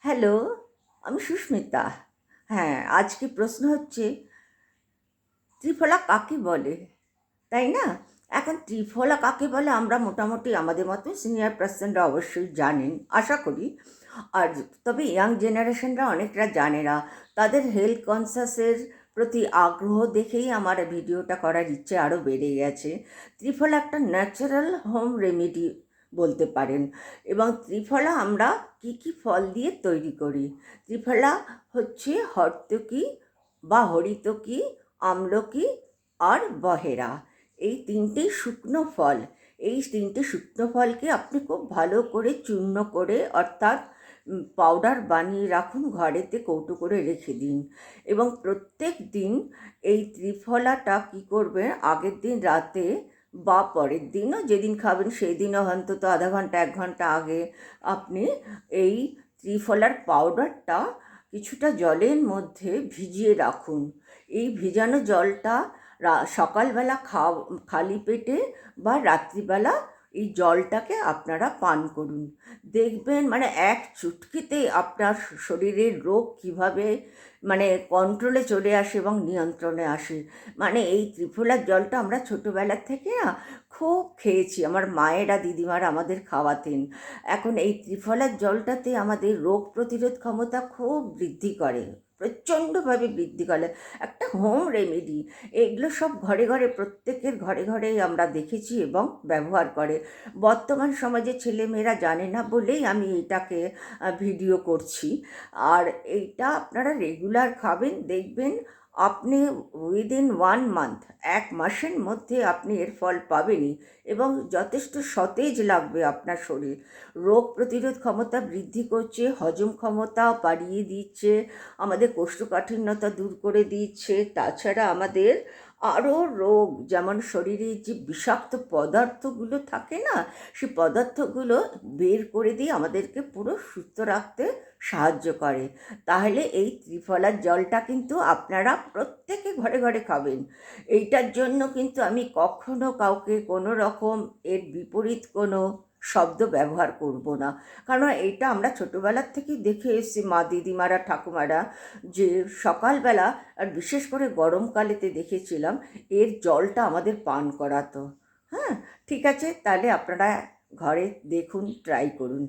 Hello, আমি সুস্মিতা। হ্যাঁ, আজকে প্রশ্ন হচ্ছে ত্রিফলা কাকে বলে, তাই না? এখন ত্রিফলা কাকে বলে আমরা মোটামুটি আমাদের মতো সিনিয়র পার্সনরা অবশ্যই জানেন, আশা করি। আর তবে ইয়াং জেনারেশনরা অনেকটা জানে না। তাদের হেলথ কনসাসের প্রতি আগ্রহ দেখেই আমার ভিডিওটা করার ইচ্ছে আরও বেড়ে গেছে। ত্রিফলা একটা ন্যাচারাল হোম রেমেডি বলতে পারেন। এবং ত্রিফলা আমরা কি কি ফল দিয়ে তৈরি করি? ত্রিফলা হচ্ছে হর্তকি বা হরিতকি, আমলকি আর বহেরা। এই তিনটেই শুকনো ফল। এই তিনটে শুকনো ফলকে আপনি খুব ভালো করে চূর্ণ করে, অর্থাৎ পাউডার বানিয়ে রাখুন, ঘরেতে কৌটো করে রেখে দিন। এবং প্রত্যেক দিন এই ত্রিফলাটা কী করবেন, আগের দিন রাতে বা পরের দিনও যেদিন খাবেন সেই দিনও অন্তত আধা ঘন্টা 1 ঘন্টা আগে আপনি এই ত্রিফলার পাউডারটা কিছুটা জলের মধ্যে ভিজিয়ে রাখুন। এই ভিজানো জলটা সকালবেলা খালি পেটে বা রাত্রিবেলা এই জলটাকে আপনারা পান করুন। দেখবেন মানে এক চুটকিতে আপনার শরীরের রোগ কিভাবে মানে কন্ট্রোলে চলে আসে এবং নিয়ন্ত্রণে আসে। মানে এই ত্রিফলার জলটা আমরা ছোটোবেলার থেকে না খুব খেয়েছি, আমার মায়েরা দিদিমারা আমাদের খাওয়াতেন। এখন এই ত্রিফলার জলটাতে আমাদের রোগ প্রতিরোধ ক্ষমতা খুব বৃদ্ধি করে, প্রচণ্ডভাবে বৃদ্ধি করে। একটা হোম রেমেডি। এগুলো সব ঘরে ঘরে, প্রত্যেকের ঘরে ঘরেই আমরা দেখেছি এবং ব্যবহার করে। বর্তমান সমাজে ছেলেমেয়েরা জানে না বলেই আমি এটাকে ভিডিও করছি। আর এইটা আপনারা রেগুলার খাবেন, দেখবেন আপনি উইদিন 1 মান্থ, 1 মাসের মধ্যে আপনি এর ফল পাবেনই। এবং যথেষ্ট সতেজ লাগবে আপনার শরীর। রোগ প্রতিরোধ ক্ষমতা বৃদ্ধি করছে, হজম ক্ষমতাও বাড়িয়ে দিচ্ছে, আমাদের কোষ্ঠকাঠিন্যতা দূর করে দিচ্ছে। তাছাড়া আমাদের আরও রোগ, যেমন শরীরে যে বিষাক্ত পদার্থগুলো থাকে না, সেই পদার্থগুলো বের করে দিয়ে আমাদেরকে পুরো সুস্থ রাখতে সাহায্য করে। তাহলে এই ত্রিফলার জলটা কিন্তু আপনারা প্রত্যেকে ঘরে ঘরে খাবেন। এইটার জন্য কিন্তু আমি কখনো কাউকে কোনো রকম এর বিপরীত কোনো শব্দ ব্যবহার করব না। কারণ এটা আমরা ছোটোবেলার থেকেই দেখে এসেছি, মা দিদিমারা ঠাকুমারা, যে সকালবেলা আর বিশেষ করে গরমকালেতে দেখেছিলাম এর জলটা আমাদের পান করাতো। হ্যাঁ, ঠিক আছে, তাহলে আপনারা ঘরে দেখুন, ট্রাই করুন।